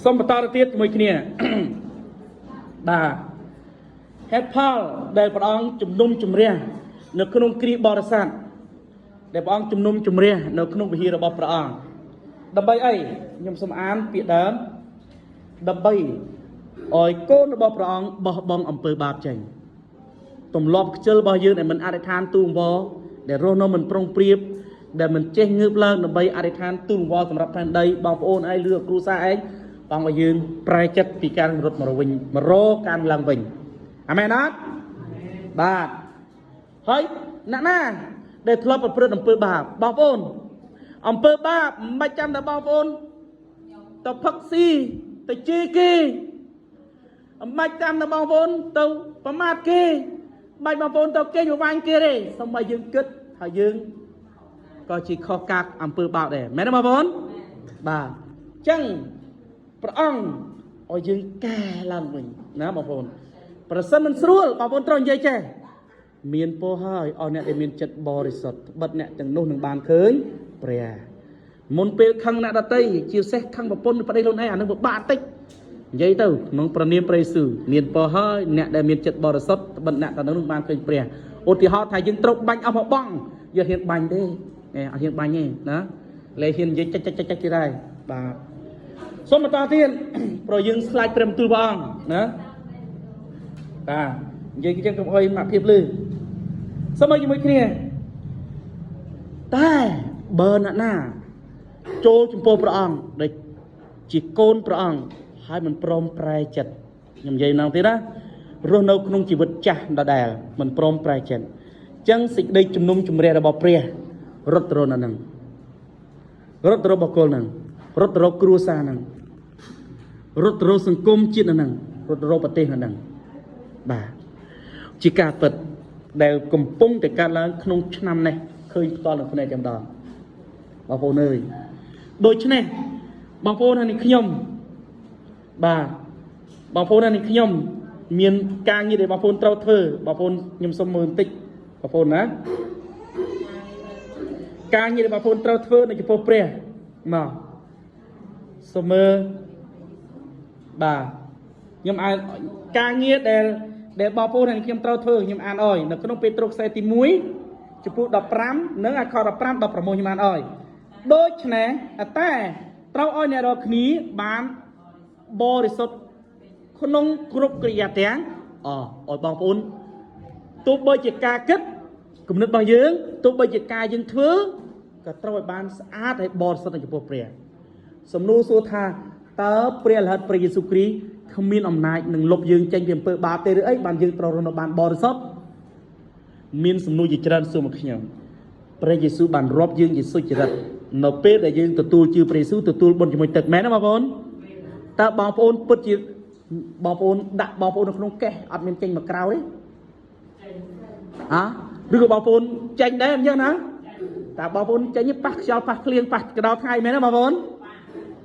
សុំបន្តទៅទៀតជាមួយគ្នាបាទហេតុផលដែលព្រះអង្គជំនុំជម្រះនៅក្នុងគ្រាបរិស័ទដែលព្រះអង្គជំនុំជម្រះនៅក្នុងវិហាររបស់ព្រះអង្គដើម្បីអីខ្ញុំសូមអានពាក្យដើមដើម្បីឲ្យកូនរបស់ព្រះអង្គបោះបង់អំពើបាបចេញទម្លាប់ខ្ជិលរបស់យើងដែលមិនអធិដ្ឋានទូលវដែលរស់នៅមិនប្រុងប្រៀបដែលមិនចេះងើបឡើងដើម្បីអធិដ្ឋានទូលវសម្រាប់ផែនដីបងប្អូនឯងឬគ្រួសារឯងបងឲ្យយើងប្រែចិត្តពីការរត់មករវិញមករកការឡើងវិញអាមែនអត់បាទហើយអ្នកណាដែលធ្លាប់ប្រព្រឹត្តអំពើបាបបងប្អូនអំពើបាបមិនចាំតែបងប្អូនទៅផឹកស៊ីទៅជេរគេមិនចាំតែបងប្អូនទៅប្រមាថគេមិនបងប្អូនទៅគេវាញ់គេទេសូម្បីយើងគិតហើយយើងក៏ជាខុសកាត់អំពើបាបដែរមែនទេបងប្អូនបាទអញ្ចឹងព្រះអង្គឲ្យយើងកែឡើងវិញណាបងប្អូនប្រសិនមិនស្រួលបងប្អូនត្រូវនិយាយចេះមានពរហើយឲ្យអ្នកដែលមានចិត្តបរិសុទ្ធបិទអ្នកទាំងនោះនឹងបានឃើញព្រះមុនពេលខឹងអ្នកដតីជាពិសេសខឹងប្រពន្ធប្តីខ្លួនឯងអានឹងពិបាកបន្តិចនិយាយទៅក្នុងព្រះនាមព្រះយេស៊ូវមានពរហើយអ្នកដែលមានចិត្តបរិសុទ្ធបិទអ្នកទាំងនោះនឹងបានឃើញព្រះឧទាហរណ៍ថាយើងត្រូវបាញ់អស់មកបងយើងហ៊ានបាញ់ទេអត់ហ៊ានបាញ់ទេណាលេហ៊ាននិយាយចុចទេដែរបាទសូមបន្តទៀតព្រោះយើងស្លាច់ព្រះបន្ទូលព្រះអង្គណាបាទនិយាយចឹងកុំអុយមកភាពលឺសូមឲ្យជាមួយគ្នាតែបើអ្នកណាចូលចំពោះព្រះអង្គដែលជាកូនព្រះអង្គហើយមិនព្រមប្រែចិត្តខ្ញុំនិយាយម្ដងទៀតណារស់នៅក្នុងជីវិតចាស់ដដែលមិនព្រមប្រែចិត្តអញ្ចឹងសេចក្តីជំនុំជម្រះរបស់ព្រះរត់ទៅរកហ្នឹងរត់ទៅរកបុគ្គលហ្នឹងរត់ទៅរកគ្រួសារហ្នឹងរត់ទៅរកសង្គមជាតិហ្នឹងរត់ទៅរកប្រទេសហ្នឹងបាទជាការពិតដែលកំពុងតែកើតឡើងក្នុងឆ្នាំនេះឃើញផ្ទាល់នឹងភ្នែកតែម្ដងបងប្អូនអើយដូច្នេះបងប្អូនហើយនឹងខ្ញុំបាទបងប្អូនហើយនឹងខ្ញុំមានការងារដែលបងប្អូនត្រូវធ្វើបងប្អូនខ្ញុំសុំមើលបន្តិចបងប្អូនណាការងារដែលបងប្អូនត្រូវធ្វើនៅចំពោះព្រះមកសូមមើលបាទខ្ញុំអានការងារដែលបងប្អូនហើយខ្ញុំត្រូវធ្វើខ្ញុំអានអោយនៅក្នុងពេត្រុសខ្សែទី1ចំពោះ15និងខ15 16ខ្ញុំអានអោយដូច្នេះតែត្រូវឲ្យអ្នករាល់គ្នាបានបរិសុទ្ធក្នុងគ្រប់កិរិយាទាំងឲ្យបងប្អូនទោះបីជាការគិតគំនិតរបស់យើងទោះបីជាការយើងធ្វើក៏ត្រូវឲ្យបានស្អាតហើយបរិសុទ្ធចំពោះព្រះសំណួរសួរថាតើព្រះអរហន្តព្រះយេស៊ូវគ្រីស្ទគ្មានអំណាចនឹងលុបយើងចេញពីអំពើបាបទេឬអីបានយើងត្រូវរស់នៅបានបរិសុទ្ធមានសំណួរជាច្រើនសួរមកខ្ញុំព្រះយេស៊ូវបានរាប់យើងជាសុចរិតនៅពេលដែលយើងទទួលជឿព្រះយេស៊ូវទទួលបុណ្យជាមួយទឹកមែនទេបងប្អូនតើបងប្អូនពិតជាបងប្អូនដាក់បងប្អូននៅក្នុងកេះអត់មានចេញមកក្រៅទេឬក៏បងប្អូនចេញដែរអញ្ចឹងណាតើបងប្អូនចេញប៉ះខ្យល់ប៉ះភ្លៀងប៉ះក្តៅថ្ងៃមែនទេបងប្អូន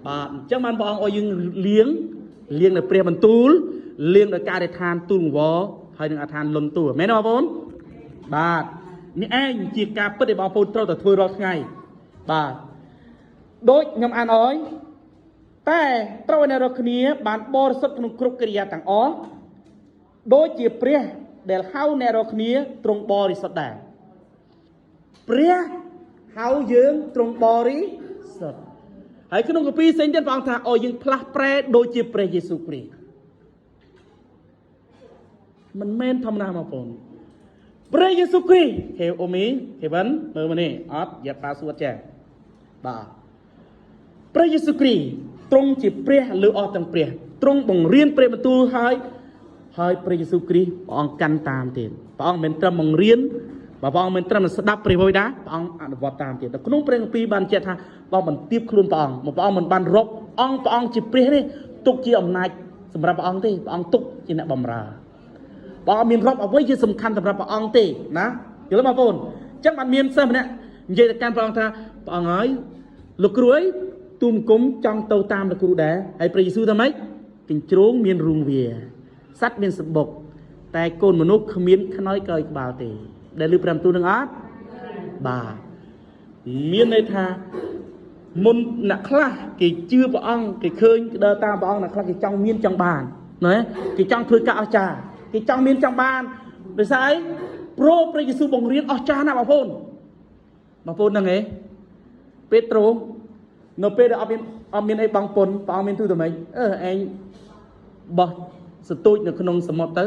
បាទអញ្ចឹងបានព្រះអង្គឲ្យយើងលាងនៅព្រះបន្ទូលលាងដោយការអធិដ្ឋានទូលង្វរហើយនឹងអធិដ្ឋានលន់តួមែនទេបងប្អូនបាទនេះឯងជាការពិតដែលបងប្អូនត្រូវតែធ្វើរាល់ថ្ងៃបាទដូចខ្ញុំអានអោយតែត្រូវឲ្យអ្នករាល់គ្នាបានបរិសុទ្ធក្នុងគ្រប់កិរិយាទាំងអស់ដូចជាព្រះដែលហៅអ្នករាល់គ្នាទ្រង់បរិសុទ្ធដែរព្រះហៅយើងទ្រង់បរិសុទ្ធហើយក្នុងកាពីផ្សេងទៀតព្រះអង្គថាឲ្យយើងផ្លាស់ប្រែដូចជាព្រះយេស៊ូវគ្រីស្ទមិនមែនធម្មតាបងប្អូនព្រះយេស៊ូវគ្រីស្ទហេអូមីហេវិនមើលមកនេះអត់យ៉ាប៉ាសួតចាបាទព្រះយេស៊ូវគ្រីស្ទទ្រង់ជាព្រះលើអស់ទាំងព្រះទ្រង់បង្រៀនព្រះបន្ទូលហើយព្រះយេស៊ូវគ្រីស្ទព្រះអង្គកាន់តាមទៀតព្រះអង្គមិនត្រឹមបង្រៀនព្រះអង្គមិនត្រឹមស្ដាប់ព្រះវេដាព្រះអង្គអនុវត្តតាមទៀតនៅក្នុងព្រះគម្ពីរបានជឿថាព្រះអង្គបន្ទាបខ្លួនព្រះអង្គមិនបានរកព្រះអង្គជាព្រះនេះទុកជាអំណាចសម្រាប់ព្រះអង្គទេព្រះអង្គទុកជាអ្នកបម្រើព្រះអង្គមានរកអ្វីជាសំខាន់សម្រាប់ព្រះអង្គទេណាយល់ទេបងប្អូនអញ្ចឹងបានមានសិស្សម្នាក់និយាយទៅកាន់ព្រះអង្គថាព្រះអង្គហើយលោកគ្រូអីទូមគុំចង់ទៅតាមលោកគ្រូដែរហើយព្រះយេស៊ូវថាម៉េចកញ្ជ្រោងមានរូងវាសត្វមានសម្បុកតែកូនមនុស្សគ្មានខ្នើយក្រោយក្បាលទេដែលលើព្រះបន្ទូលនឹងអត់បាទមានន័យថា មុនអ្នកខ្លះគេជឿព្រះអង្គគេឃើញដើរតាមព្រះអង្គអ្នកខ្លះគេចង់មានចង់បានណាគេចង់ធ្វើការអស្ចារ្យគេចង់មានចង់បានដោយសារអីព្រោះព្រះយេស៊ូវបង្រៀនអស្ចារ្យណាស់បងប្អូនហ្នឹងឯងពេត្រុសនៅពេលដែលអត់មានអីបងពុនព្រះអង្គមានទូទៅម៉េចឯងបោះសទូចនៅក្នុងសមុទ្រទៅ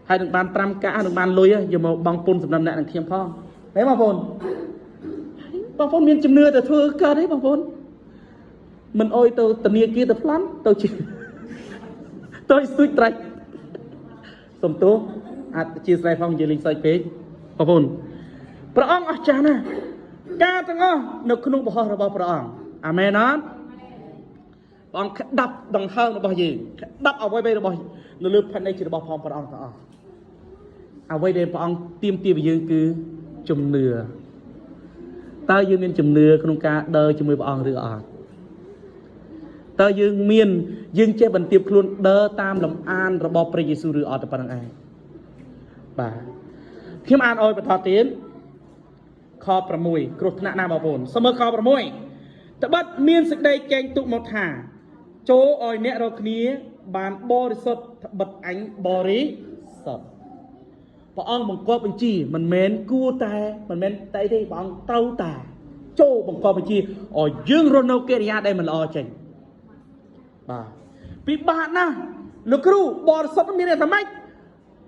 ហើយនឹងបាន5កាក់នឹងបានលុយយកមកបងពុនសម្រាប់អ្នកនឹងខ្ញុំផងហេបងប្អូនមានជំនឿទៅធ្វើកើតទេបងប្អូនមិនអុយទៅធនាគារទៅប្លន់ទៅជាទៅស្ទូចត្រេចសំទោសអាចជាស្រ័យផងនិយាយលេងសើចពេកបងប្អូនព្រះអង្គអស្ចារ្យណាស់ការទាំងអស់នៅក្នុងបរិបទរបស់ព្រះអង្គអាមែនអត់ព្រះអង្គក្តាប់ដង្ហើមរបស់យើងក្តាប់អ្វីៗរបស់នៅលើផែនដីជារបស់ព្រះអង្គទាំងអស់អ្វីដែលព្រះអង្គទាមទារពីយើងគឺជំនឿតើយើងមានជំនឿក្នុងការដើរជាមួយព្រះអង្គឬអត់តើយើងចេះបន្ទាបខ្លួនដើរតាមលំអានរបស់ព្រះយេស៊ូវឬអត់តែប៉ុណ្្នឹងឯងបាទខ្ញុំអានឲ្យបន្តទៀតខ6គ្រោះថ្នាក់ណាបងប្អូនសូមមើលខ6ត្បិតមានសេចក្តីចែងទុកមកថាចូលឲ្យអ្នករាល់គ្នាបានបរិសុទ្ធត្បិតអញបរិសុទ្ធព្រះអង្គបង្គាប់បញ្ជាមិនមែនគួរតែមិនមែនតែទេព្រះអង្គត្រូវតែចូលបង្គាប់បញ្ជាឲ្យយើងរស់នៅកិរិយាដែលមិនល្អចេញបាទពិបាកណាស់លោកគ្រូបរិសុទ្ធមានន័យថាម៉េច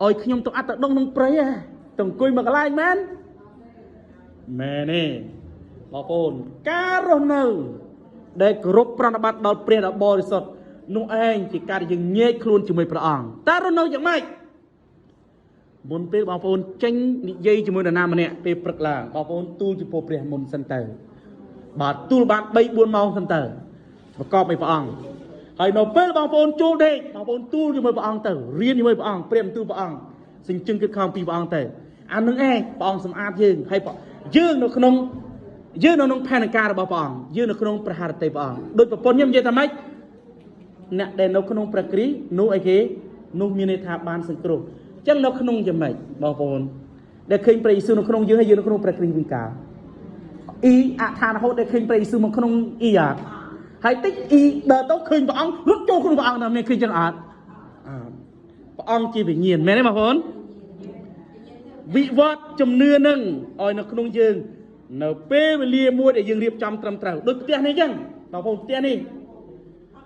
ឲ្យខ្ញុំទៅអត្តដងក្នុងព្រៃហ៎ទៅអង្គុយមកកន្លែងមែនទេបងប្អូនការរស់នៅដែលគោរពប្រណិប័តដល់ព្រះដ៏បរិសុទ្ធនោះឯងជាការដែលយើងញែកខ្លួនជាមួយព្រះអង្គតើរស់នៅយ៉ាងម៉េចមុនពេលបងប្អូនចេញនិយាយជាមួយនរណាម្នាក់ពេលព្រឹកឡើងបងប្អូនទូលចំពោះព្រះមុនសិនទៅបាទទូលបាន3 4ម៉ោងសិនទៅប្រកបដោយព្រះអង្គហើយនៅពេលបងប្អូនចូលដេកបងប្អូនទូលជាមួយព្រះអង្គទៅរៀនជាមួយព្រះអង្គព្រះបន្ទូលព្រះអង្គសិញ្ជឹងគិតខំពីព្រះអង្គទៅអានឹងឯងព្រះអង្គសម្អាតយើងហើយយើងនៅក្នុងផែនការរបស់ព្រះអង្គយើងនៅក្នុងព្រះハរតីព្រះអង្គដោយប្រពន្ធខ្ញុំនិយាយថាម៉េចអ្នកដែលនៅក្នុងព្រះគ្រីស្ទនោះអីគេនោះមានន័យថាបានសង្គ្រោះអញ្ចឹងនៅក្នុងយ៉ាងម៉េចបងប្អូនដែលឃើញព្រះយេស៊ូវនៅក្នុងយើងហើយយើងនៅក្នុងព្រះគ្រីស្ទវិញកាលអ៊ីអថានរហូតដែលឃើញព្រះយេស៊ូវមកក្នុងអ៊ីយ៉ាហើយតិចអ៊ីដើរទៅឃើញព្រះអង្គរត់ចូលក្នុងព្រះអង្គណាមានឃើញចឹងអត់ព្រះអង្គជាវិញ្ញាណមែនទេបងប្អូនវិវត្តជំនឿនឹងឲ្យនៅក្នុងយើងនៅពេលវេលាមួយដែលយើងរៀបចំត្រឹមត្រូវដូចផ្ទះនេះចឹងបងប្អូនផ្ទះនេះ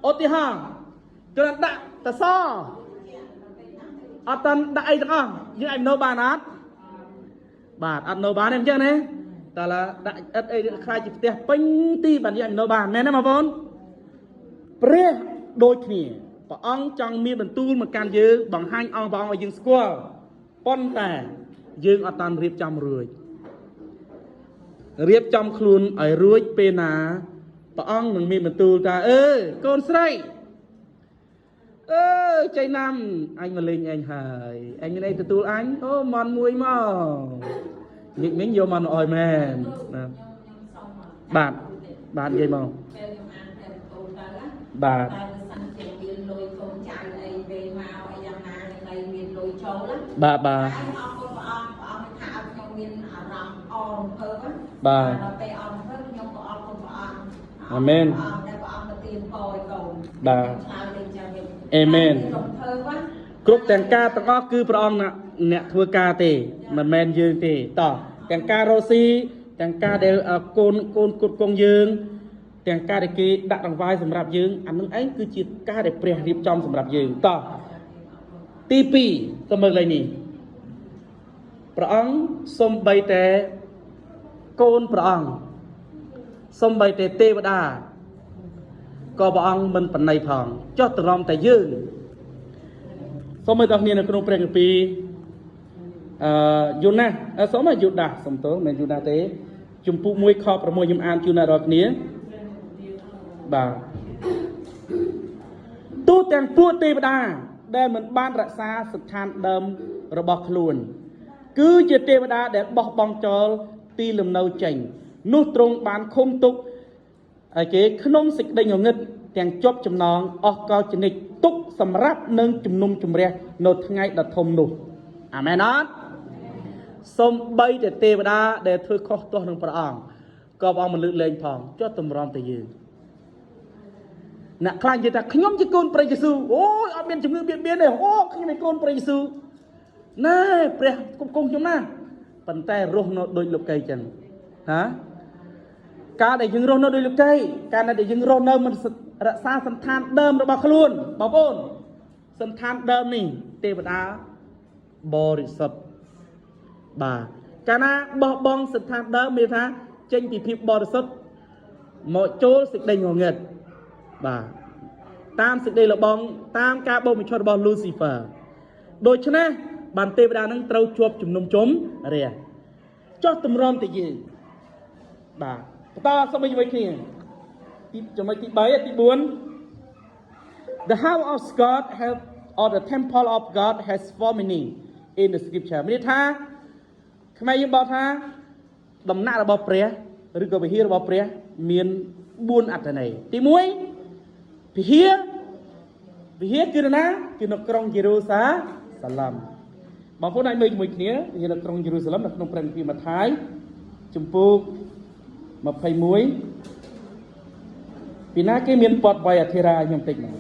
ឧទាហរណ៍គ្រាន់ដាក់តសអត់តាន់ដាក់អីទាំងអស់យើងអាចនៅបានអត់បាទអត់នៅបានទេអញ្ចឹងណាតែឡាដាក់ឥតអីខ្លាចជាផ្ទះពេញទីបានយើងនៅបានមែនទេបងប្អូនព្រះដូចគ្នាព្រះអង្គចង់មានបន្ទូលមកកាន់យើងបង្ហាញអង្គព្រះអង្គឲ្យយើងស្គាល់ប៉ុន្តែយើងអត់តាន់រៀបចំរួចរៀបចំខ្លួនឲ្យរួចពេលណាព្រះអង្គនឹងមានបន្ទូលថាកូនស្រីចៃណាំអញមកលេងឯងហើយអញមានអីទទួលអញអូមន់មួយមកញឹកមិញយកមកអោយមែនបាទនិយាយមកបាទបាទអាមែនបាទអេមែនគ្រប់ទាំងការទាំងអស់គឺព្រះអង្គអ្នកធ្វើការទេមិនមែនយើងទេតោះទាំងការរស់ស៊ីទាំងការដែលកូនគុតគង់យើងទាំងការដែលគេដាក់រង្វាយសម្រាប់យើងអានឹងឯងគឺជាការដែលព្រះរៀបចំសម្រាប់យើងតោះទី2ទៅមើលលេខនេះព្រះអង្គសំបីតែកូនព្រះអង្គសំបីតែទេវតាក៏ព្រះអង្គមិនបណៃផងចុះត្រឡំតែយើងសូមឲ្យដល់គ្នានៅក្នុងព្រះគម្ពីរយូណាសូមឲ្យយូដាសសំទោសមិនយូដាទេជំពូក1ខ6ខ្ញុំអានជូនដល់គ្នាបាទទូទាំងពួកទេវតាដែលមិនបានរក្សាស្ថានដើមរបស់ខ្លួនគឺជាទេវតាដែលបោះបង់ចោលទីលំនៅចេញនោះទ្រង់បានឃុំទុកឲ្យគេក្នុងសេចក្តីងងឹតទាំងជាប់ចំណងអស់កលចនិចទុកសម្រាប់នឹងជំនុំជម្រះនៅថ្ងៃដ៏ធំនោះអាមែនអត់សូមបីតែទេវតាដែលធ្វើខុសទោសនឹងព្រះអង្គ ក៏ព្រះអង្គមិនលើកលែងផងចុះតម្រាំទៅយើងអ្នកខ្លាចនិយាយថាខ្ញុំជាកូនព្រះយេស៊ូវអូយអត់មានជំងឺបៀតបៀនទេអូខ្ញុំជាកូនព្រះយេស៊ូវណែព្រះគង់ខ្ញុំណាប៉ុន្តែរស់នៅដូចលោកីចឹងណាការដែលយើងរស់នៅដូចលោកីការដែលយើងរស់នៅមិនរក្សាសន្តានដើមរបស់ខ្លួនបងប្អូនសន្តានដើមនេះទេវតាបរិសុទ្ធបាទកាលណាបោះបង់សន្តានដើមមានថាចេញពីភាពបរិសុទ្ធមកចូលសេចក្តីងងឹតបាទតាមសេចក្តីលបងតាមការបោះបញ្ឆោតរបស់ Lucifer ដូច្នេះបានទេវតានឹងត្រូវជាប់ជំនុំជុំរះចោះតម្រាំទៅយើងបាទបន្តសូមជាមួយគ្នាទីចំណុចទី3ទី4 The house of God have or the temple of God has four meaning in the scripture មានថាខ្មែរយើងบอกថាដំណាក់របស់ព្រះឬក៏វិហាររបស់ព្រះមាន4អត្ថន័យទី1វិហារគឺណាគឺនៅក្រុងយេរូសាឡិមបងប្អូនអាចមើលជាមួយគ្នាវិហារនៅក្រុងយេរូសាឡិមនៅក្នុងព្រះគម្ពីរម៉ាថាយជំពូក21ពីណាគេមានពតវ័យអធិរាខ្ញុំតិចមក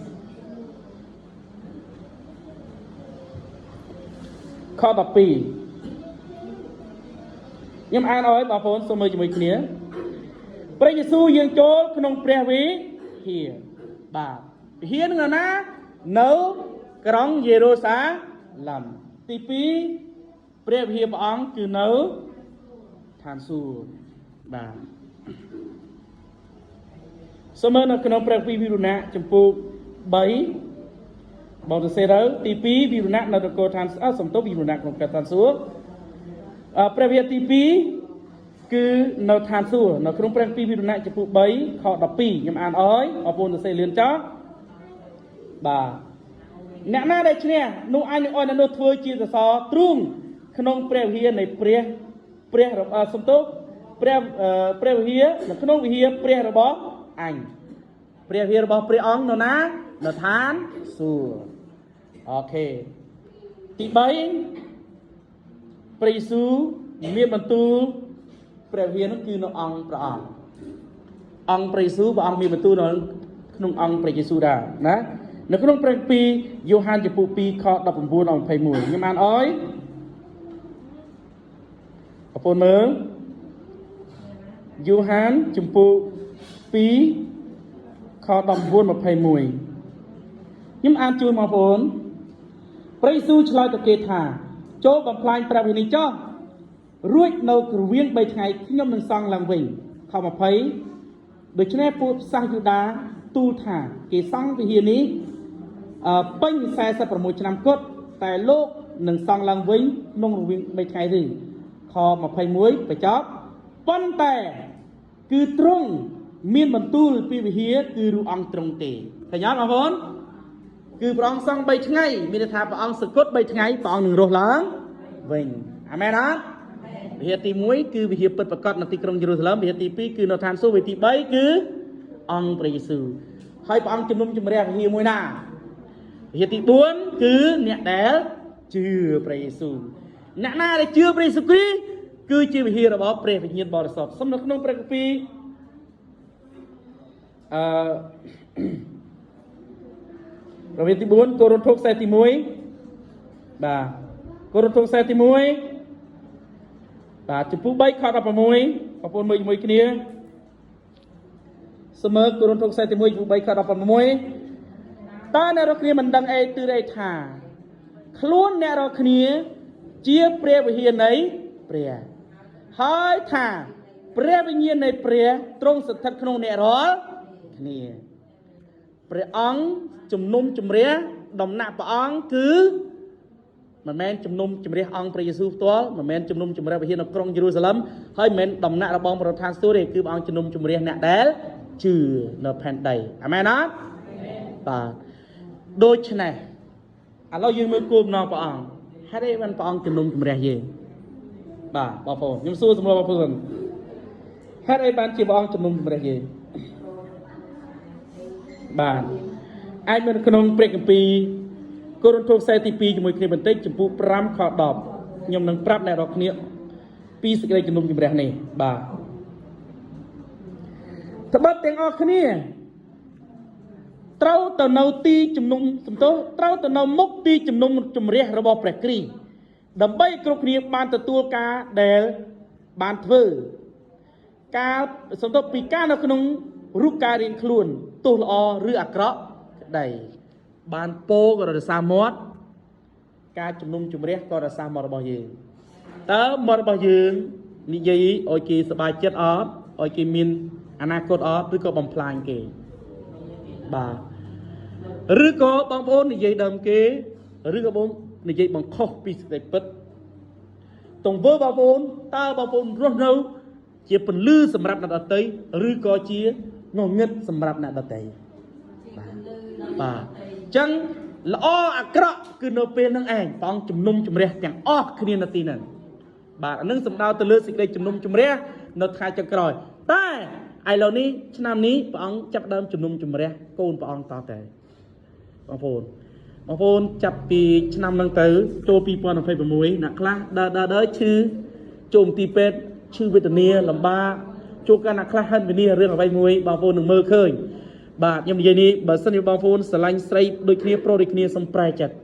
ខ12ខ្ញុំអានឲ្យបងប្អូនសូមមើលជាមួយគ្នាព្រះយេស៊ូវយាងចូលក្នុងព្រះវិហារបាទវិហារនឹងណានៅក្រុងយេរូសាឡិមទី2ព្រះវិហារព្រះអង្គគឺនៅឋានសួគ៌បាទសូមមើលនៅក្នុងព្រះវិហារវិរុណៈចំពោះ3បងទៅសេទៅទី2វិរុណៈនៅនគរឋានសំទោវិរុណៈក្នុងព្រះឋានសួគ៌ព្រះវិហារទី2គឺនៅឋានសួគ៌នៅក្នុងព្រះគម្ពីរវិរុណៈចំពោះ3ខ12ខ្ញុំអានអើយអរគុណទៅសេលឿនចោះបាទអ្នកណាដែលឈ្នះនោះអញនឹងអោយនោះធ្វើជាសសរទ្រូងក្នុងព្រះវិហារនៃព្រះសំទោព្រះវិហារនៅក្នុងវិហារព្រះរបស់អញព្រះវិហាររបស់ព្រះអង្គនៅណានៅឋានសួគ៌អូខេទី3ព្រះយេស៊ូវមានបន្ទូលព្រះវិហារនោះគឺនៅអង្គព្រះអង្គព្រះយេស៊ូវព្រះអង្គមានបន្ទូលនៅក្នុងអង្គព្រះយេស៊ូវដែរណានៅក្នុងព្រះគម្ពីរយ៉ូហានចំពោះ2ខ19ដល់21ខ្ញុំអានអើយបងប្អូនមើលយ៉ូហានចំពោះ2ខ19 21ខ្ញុំអានជូនបងប្អូនព្រះយេស៊ូវឆ្លើយទៅគេថាចូលបំផ្លាញព្រះវិហារនេះចុះរួចនៅគ្រវៀង3ថ្ងៃខ្ញុំនឹងសង់ឡើងវិញខ20ដូច្នេះពួកសាសយូដាទូលថាគេសង់វិហារនេះពេញ46ឆ្នាំគត់តែលោកនឹងសង់ឡើងវិញក្នុងរវាង3ថ្ងៃទេខ21បញ្ចប់ប៉ុន្តែគឺទ្រង់មានបន្ទូលពីវិហារគឺរូបអង្គទ្រង់ទេឃើញអត់បងប្អូនគឺព្រះអង្គសង់3ថ្ងៃមានន័យថាព្រះអង្គសគត់3ថ្ងៃព្រះអង្គនឹងរស់ឡើងវិញអាមែនអត់វិហារទី1គឺវិហារពិតប្រាកដនៅទីក្រុងយេរូសាឡិមវិហារទី2គឺនៅឋានសួគ៌វិហារទី3គឺអង្គព្រះយេស៊ូវហើយព្រះអង្គជំនុំជម្រះវិហារមួយណាវិហារទី4គឺអ្នកដែលជឿព្រះយេស៊ូវអ្នកណាដែលជឿព្រះយេស៊ូវគ្រីស្ទគឺជាវិហាររបស់ព្រះវិញ្ញាណបរិសុទ្ធសំនៅក្នុងព្រះគម្ពីរប្រវេទទី4កូរិនថូសខ្សែទី1បាទកូរិនថូសខ្សែទី1បាទចំពោះ3ខ16បងប្អូនមើលជាមួយគ្នាស្មើកូរិនថូសខ្សែទី1ចំពោះ3ខ16តើអ្នករាល់គ្នាមិនដឹងអីទិរេថាខ្លួនអ្នករាល់គ្នាជាព្រះវិហារនៃព្រះហើយថាព្រះវិញ្ញាណនៃព្រះទ្រង់ស្ថិតក្នុងអ្នករាល់គ្នាព្រះអង្គជំនុំជម្រះដំណាក់ព្រះអង្គគឺមិនមែនជំនុំជម្រះអង្គព្រះយេស៊ូវផ្ទាល់មិនមែនជំនុំជម្រះវិហារនៅក្រុងយេរូសាឡិមហើយមិនមែនដំណាក់របស់ប្រធានសួគ៌ទេគឺព្រះអង្គជំនុំជម្រះអ្នកដែលជឿនៅផែនដីអាមែនអត់បាទដូច្នេះឥឡូវយើងមើលគោលបំណងព្រះអង្គហេតុអីបានព្រះអង្គជំនុំជម្រះយើងបាទបងប្អូនខ្ញុំសួរសំណួរបងប្អូនហេតុអីបានជាព្រះអង្គជំនុំជម្រះយើងបាទអាចនៅក្នុងព្រះគម្ពីរកូរិនថូសខ្សែទី2ជាមួយគ្នាបន្តិចចំពោះ5ខ10ខ្ញុំនឹងប្រាប់អ្នករាល់គ្នាពីសេចក្តីជំនុំជម្រះនេះបាទ ត្បិតទាំងអស់គ្នាត្រូវទៅនៅទីជំនុំសំទោសត្រូវទៅនៅមុខទីជំនុំជម្រះរបស់ព្រះគ្រីស្ទដើម្បីគ្រប់គ្នាបានទទួលការដែលបានធ្វើការសំទោសពីការនៅក្នុងរូបការរៀងខ្លួនទោសល្អឬអាក្រក់ក្តីបានពោលក៏រសារមាត់ការជំនុំជម្រះក៏រសារមាត់របស់យើងតើមាត់របស់យើងនិយាយឲ្យគេសប្បាយចិត្តអត់ឲ្យគេមានអនាគតអត់ឬក៏បំផ្លាញគេបាទឬក៏បងប្អូននិយាយដើមគេឬក៏បងនិយាយបង្ខុសពីសេចក្តីពិតទង្វើបងប្អូនតើបងប្អូនរស់នៅជាពន្លឺសម្រាប់អ្នកដទៃឬក៏ជាងងឹតសម្រាប់អ្នកដទៃបាទអញ្ចឹងល្អអាក្រក់គឺនៅពេលហ្នឹងឯងព្រះអង្គជំនុំជម្រះទាំងអស់គ្នានៅទីហ្នឹងបាទអានឹងសំដៅទៅលើសេចក្តីជំនុំជម្រះនៅថ្ងៃចុងក្រោយតែឥឡូវនេះឆ្នាំនេះព្រះអង្គចាប់ដើមជំនុំជម្រះកូនព្រះអង្គតទៅបងប្អូនចាប់ពីឆ្នាំហ្នឹងទៅចូល2026អ្នកខ្លះដើរឈឺចូលទីពេទ្យឈឺវេទនាលំបាកជួបការអ្នកខ្លះហិនវិនិច្ឆ័យរឿងអ្វីមួយបងប្អូននឹងមើលឃើញបាទខ្ញុំនិយាយនេះបើសិនជាបងប្អូនស្រឡាញ់ស្រីដូចគ្នាប្រុសដូចគ្នាសូមប្រែចិត្ត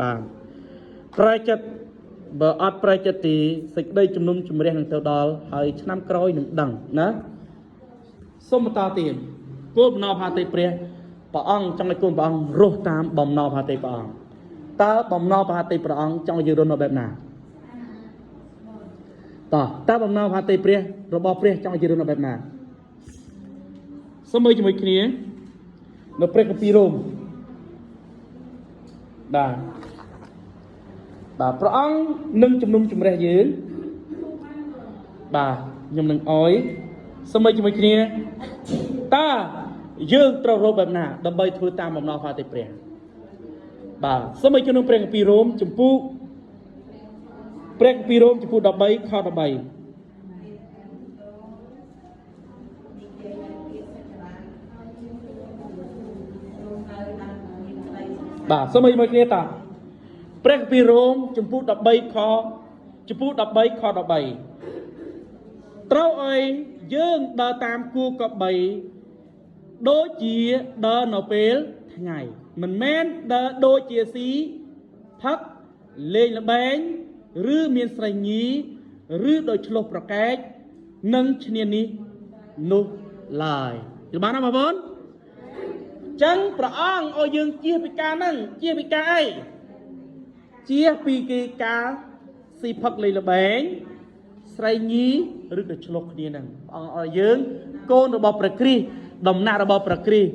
បាទប្រែចិត្តបើអត់ប្រែចិត្តទេសេចក្តីជំនុំជម្រះនឹងទៅដល់ហើយឆ្នាំក្រោយនឹងដឹងណាសូមបន្តទៀតគោលបំណងផាតីព្រះអង្គចង់ឲ្យកូនព្រះអង្គរស់តាមបំណងផាតីព្រះអង្គតើបំណងផាតីព្រះអង្គចង់ឲ្យយើងរស់នៅបែបណាតើបំណងផាតីព្រះរបស់ព្រះចង់ឲ្យយើងរស់នៅបែបណាសូមមើលជាមួយគ្នានៅព្រះគម្ពីររ៉ូមបាទព្រះអង្គនឹងជំនុំជម្រះយើងបាទខ្ញុំនឹងអោយសូមមើលជាមួយគ្នាតើយើងត្រូវរកបែបណាដើម្បីធ្វើតាមបំណងផាតីព្រះបាទសូមមើលក្នុងព្រះគម្ពីររ៉ូមចំពោះព្រះគម្ពីររ៉ូមចំពោះ13ខ13បាទសូមមើលជាមួយគ្នាតើព្រះគម្ពីររ៉ូមចំពោះ13ខ13ត្រូវឲ្យយើងដើរតាមគួរក៏បីដូចជាដើរនៅពេលថ្ងៃមិនមែនដើរដូចជាស៊ីផឹកលេងល្បែងឬមានស្រីញីឬដោយឆ្លោះប្រកែកនឹងឈ្នានេះនោះឡើយយល់បានទេបងប្អូនចឹងព្រះអង្គឲ្យយើងជៀសពីការហ្នឹងជៀសពីការអីជៀសពីគេការស៊ីផឹកលេងល្បែងស្រីញីឬក៏ឆ្លោះគ្នាហ្នឹងព្រះអង្គឲ្យយើងកូនរបស់ព្រះគ្រីស្ទដំណាក់របស់ព្រះគ្រីស្ទ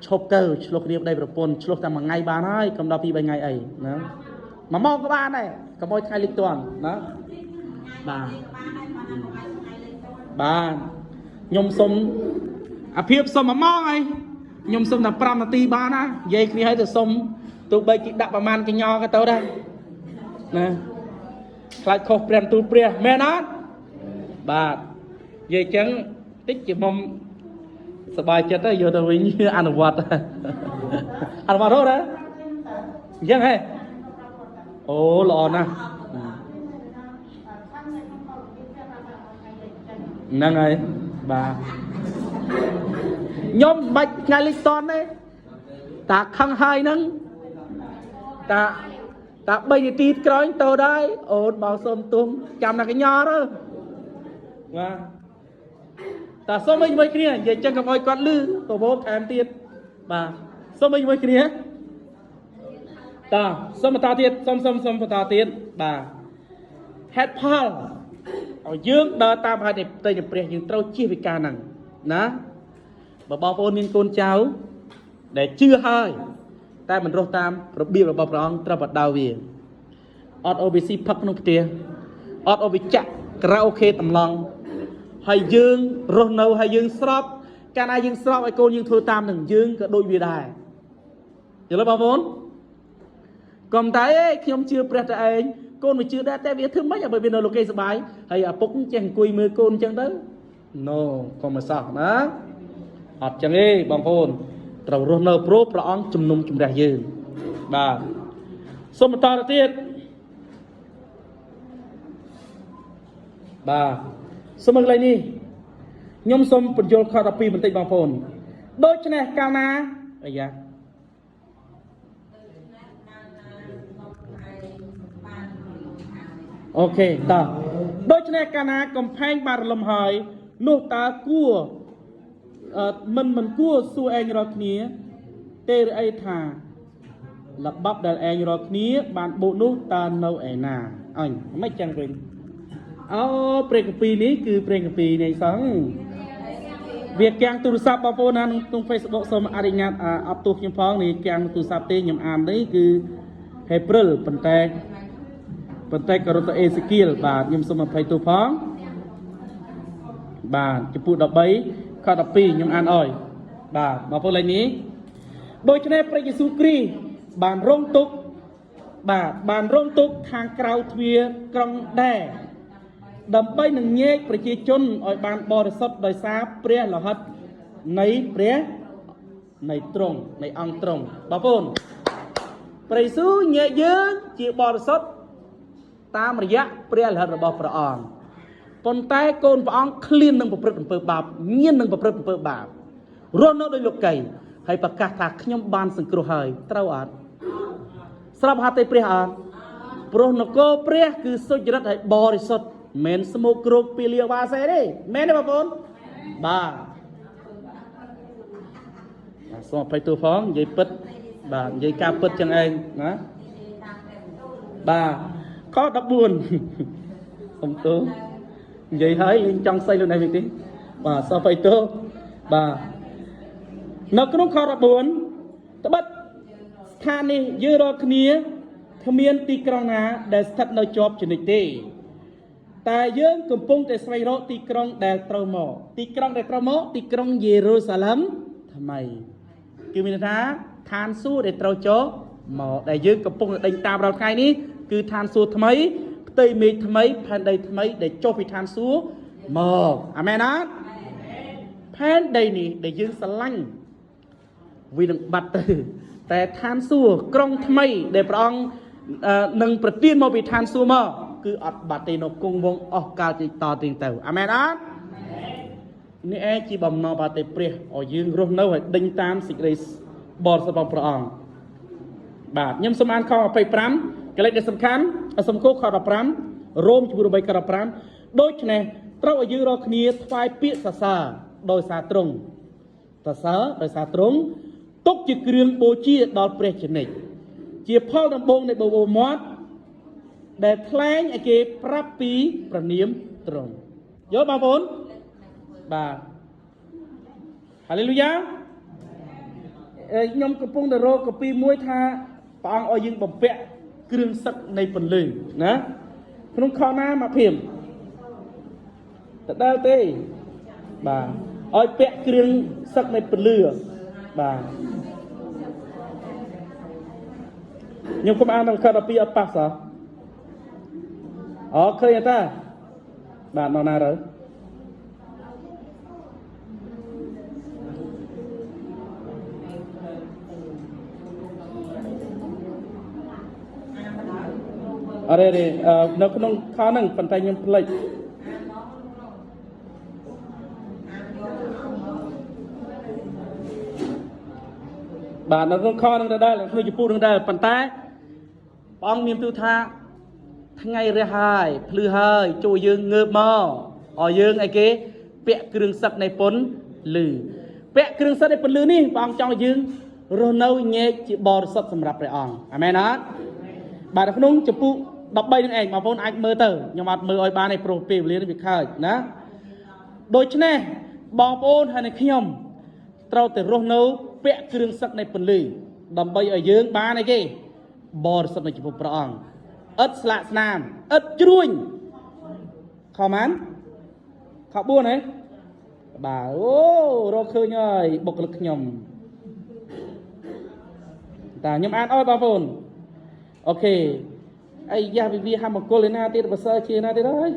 ឈប់ទៅឆ្លោះគ្នាប្តីប្រពន្ធឆ្លោះតែមួយថ្ងៃបានហើយកុំដល់2-3ថ្ងៃអីណា1ម៉ោងក៏បានដែរកុំឲ្យថ្ងៃលេខទាន់ណាបាទខ្ញុំសុំអាភិបសុំ1ម៉ោងអីខ្ញុំសុំតែ5នាទីបានណានិយាយគ្នាឲ្យទៅសុំទោះបីគេដាក់ប្រមាណកញ្ញក៏ទៅដែរណាខ្លាចខុសព្រះទូលព្រះមែនអត់បាទនិយាយចឹងតិចជាមុំសบายចិត្តទៅយកទៅវិញអនុវត្តរត់ណាអញ្ចឹងហ៎អូល្អណាស់ហ្នឹងហើយបាទខ្ញុំបាច់ថ្ងៃលេខតនទេតាខឹងហើយហ្នឹងតា3នាទីក្រោយទៅដែរអូនមកសុំទុំចាំតែកញ្ញទៅបាទតាសុំមួយគ្នានិយាយចឹងកុំឲ្យគាត់លឺប្រវោថែមទៀតបាទសុំមួយគ្នាតាសុំបន្តទៀតសុំបន្តទៀតបាទហេតុផលឲ្យយើងដើរតាមហេតុនៃផ្ទៃនៃព្រះយើងត្រូវជៀសពីការហ្នឹងណាបើបងប្អូនមានកូនចៅដែលជឿហើយតែមិនរស់តាមរបៀបរបស់ព្រះអង្គត្រូវបដៅវាអត់អូប៊ីស៊ីផឹកក្នុងផ្ទះអត់អូប៊ីចាក់ការ៉ាអូខេតម្លង់ហើយយើងរស់នៅហើយយើងស្របកាលណាយើងស្របឲ្យកូនយើងធ្វើតាមនឹងយើងក៏ដូចវាដែរយល់ទេបងប្អូនកុំតែខ្ញុំជឿព្រះតែឯងកូនមិនជឿដែរតែវាធ្វើម៉េចឲ្យវានៅលោកគេសុបាយហើយឪពុកចេះអង្គុយមើលកូនអញ្ចឹងទៅណូកុំមកសោះណាអត់ចឹងទេបងប្អូនត្រូវរស់នៅព្រោះព្រះអង្គជំនុំជម្រះយើងបាទសូមបន្តទៅទៀតបាទសូមមើលកន្លែងនេះ ខ្ញុំសូមបញ្យល់ខ12បន្តិចបងប្អូនដូច្នេះកាលណាអាយ៉ាអូខេតោះដូច្នេះកាលណាកំផែងបានរលំហើយនោះតើគួរមិនគួរសួរឯងរាល់គ្នាទេឬអីថាល្បប់ដែលឯងរាល់គ្នាបានបូកនោះតើនៅឯណាអញមិនចឹងវិញអូព្រេងកាពីនេះគឺព្រេងកាពីនេះសោះវាកាំងទូរស័ព្ទបងប្អូនណាក្នុង Facebook សូមអនុញ្ញាតអបទោសខ្ញុំផងនេះកាំងទូរស័ព្ទទេខ្ញុំអាននេះគឺហេព្រិលប៉ុន្តែក៏រត់ទៅអេសេគៀលបាទខ្ញុំសូមអភ័យទោសផងបាទចំពោះ13ខ12ខ្ញុំអានអោយបាទបងប្អូនលេខនេះដូច្នេះព្រះយេស៊ូវគ្រីស្ទបានរងទុក្ខបាទបានរងទុក្ខខាងក្រៅទ្វារក្រុងដែរដើម្បីនឹងញែកប្រជាជនឲ្យបានបរិសុទ្ធដោយសារព្រះលោហិតនៃព្រះនៃទ្រង់នៃអង្គទ្រង់បងប្អូនព្រះយេស៊ូវញែកយើងជាបរិសុទ្ធតាមរយៈព្រះលោហិតរបស់ព្រះអង្គប៉ុន្តែកូនព្រះអង្គឃ្លាននឹងប្រព្រឹត្តអំពើបាបញៀននឹងប្រព្រឹត្តអំពើបាបរស់នៅដោយលោកីហើយប្រកាសថាខ្ញុំបានសង្គ្រោះហើយត្រូវអត់ស្រាប់ហត្ថីព្រះអត់ព្រោះនគរព្រះគឺសុចរិតហើយបរិសុទ្ធមិនស្មោកគ្រោកពីលាវ៉ាសេទេមែនទេបងប្អូនបាទសូមអភ័យទោសផងនិយាយពិតបាទនិយាយការពិតចឹងឯងណាបាទខ14សុំទោសនិយាយហើយលេងចង់ស្អីលោកនេះវិញទេបាទសូមអភ័យទោសបាទនៅក្នុងខ14ត្បិតស្ថាននេះយើងរាល់គ្នាគ្មានទីក្រុងណាដែលស្ថិតនៅជាប់ជានិច្ចទេតែយើងកំពុងតែស្វែងរកទីក្រុងដែលត្រូវមកទីក្រុងដែលត្រូវមកទីក្រុងយេរូសាឡឹមថ្មីគឺមានន័យថាឋានសួគ៌ដែលត្រូវចូលមកដែលយើងកំពុងតែដេញតាមរាល់ថ្ងៃនេះគឺឋានសួគ៌ថ្មីផ្ទៃមេឃថ្មីផែនដីថ្មីដែលចុះពីឋានសួគ៌មកអាមែនអត់ផែនដីនេះដែលយើងស្រឡាញ់វានឹងបាត់ទៅតែឋានសួគ៌ក្រុងថ្មីដែលព្រះអង្គនឹងប្រទានមកពីឋានសួគ៌មកគឺអត់បាត់ទេនៅគង់វងអស់កាលទីតទៀងទៅអាមែនអត់នេះឯងជាបំណងបាទេព្រះឲ្យយើងរស់នៅឲ្យដេញតាមសេចក្តីបរិសុទ្ធរបស់ព្រះអង្គបាទខ្ញុំសូមអានខ25កលេចដែលសំខាន់សំគោខ15រ៉ូមជំពូក8ខ15ដូច្នេះត្រូវឲ្យយើងរាល់គ្នាថ្វាយពាក្យសរសើរដោយសារទ្រង់សរសើរដោយសារទ្រង់ទុកជាគ្រឿងបូជាដល់ព្រះជានិច្ចជាផលដំបូងនៃបបោមាត់ដែលថ្លែងឲ្យគេប្រាប់ពីព្រះនាមទ្រង់យល់បងប្អូនបាទហាឡេលូយ៉ាខ្ញុំកំពុងតែរកកាពីមួយថាព្រះអង្គឲ្យយើងបំពាក់គ្រឿងសឹកនៃពន្លឺណាក្នុងខណាមកភៀមតើទេបាទឲ្យពាក់គ្រឿងសឹកនៃពន្លឺបាទខ្ញុំខ្ញុំអានដល់ខ12អត់ប៉ះសោះអូឃើញអត់តាបាទមកណាទៅអរេនៅក្នុងខហ្នឹងប៉ុន្តែខ្ញុំភ្លេចបាទនៅក្នុងខហ្នឹងដែរក្នុងចំពោះហ្នឹងដែរប៉ុន្តែព្រះអង្គមានទូថាថ្ងៃរះហើយភ្លឺហើយចូលយើងងើបមកឲ្យយើងអីគេពាក់គ្រឿងសឹកនៃពន្លឺពាក់គ្រឿងសឹកនៃពន្លឺនេះព្រះអង្គចង់ឲ្យយើងរស់នៅញែកជាបរិសុទ្ធសម្រាប់ព្រះអង្គអាមែនអត់បាទនៅក្នុងចំពោះ13នឹងឯងបងប្អូនអាចមើលទៅខ្ញុំអត់មើលឲ្យបានទេព្រោះពេលវេលានេះវាខើចណាដូច្នេះបងប្អូនហើយនឹងខ្ញុំត្រូវតែរស់នៅពាក់គ្រឿងសឹកនៃពន្លឺដើម្បីឲ្យយើងបានអីគេបរិសុទ្ធនៅចំពោះព្រះអង្គឥតស្លាកស្នាមឥតជ្រួញខំបានខ4ហ៎បាទអូរកឃើញហើយបុគ្គលិកខ្ញុំតាខ្ញុំអានអោយបងប្អូនអូខេអីយ៉ាវិវាហមង្គលឯណាទៀតប្រសើរជាណាទៀតហើយ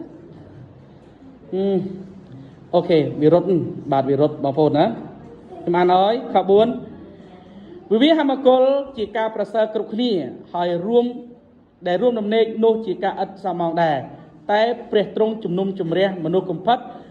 អូខេវិរុទ្ធបាទវិរុទ្ធបងប្អូនណាខ្ញុំអានអោយខ4វិវាហមង្គលជាការប្រសើរគ្រប់គ្នាហើយរួមដំណេកនោះជាការឥតសមងដែរតែព្រះទ្រង់ជំនុំជម្រះមនុស្សកំផិត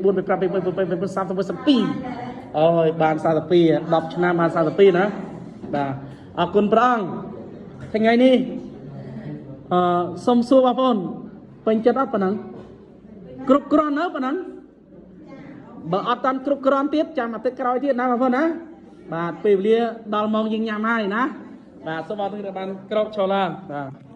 4 5 6 7 8 អូយបាន42 10ឆ្នាំបាន42ណាបាទអរគុណព្រះអង្គថ្ងៃនេះសូមសួរបងប្អូនពេញចិត្តអត់ប៉ុណ្ណឹងគ្រប់គ្រាន់នៅប៉ុណ្ណឹងបើអត់តាន់គ្រប់គ្រាន់ទៀតចាំអាទិត្យក្រោយទៀតណាបងប្អូនណាបាទពេលវេលាដល់ម៉ោងយើងញ៉ាំហើយណាបាទសូមអរគុណដែលបានក្រោកឈរឡើងបាទ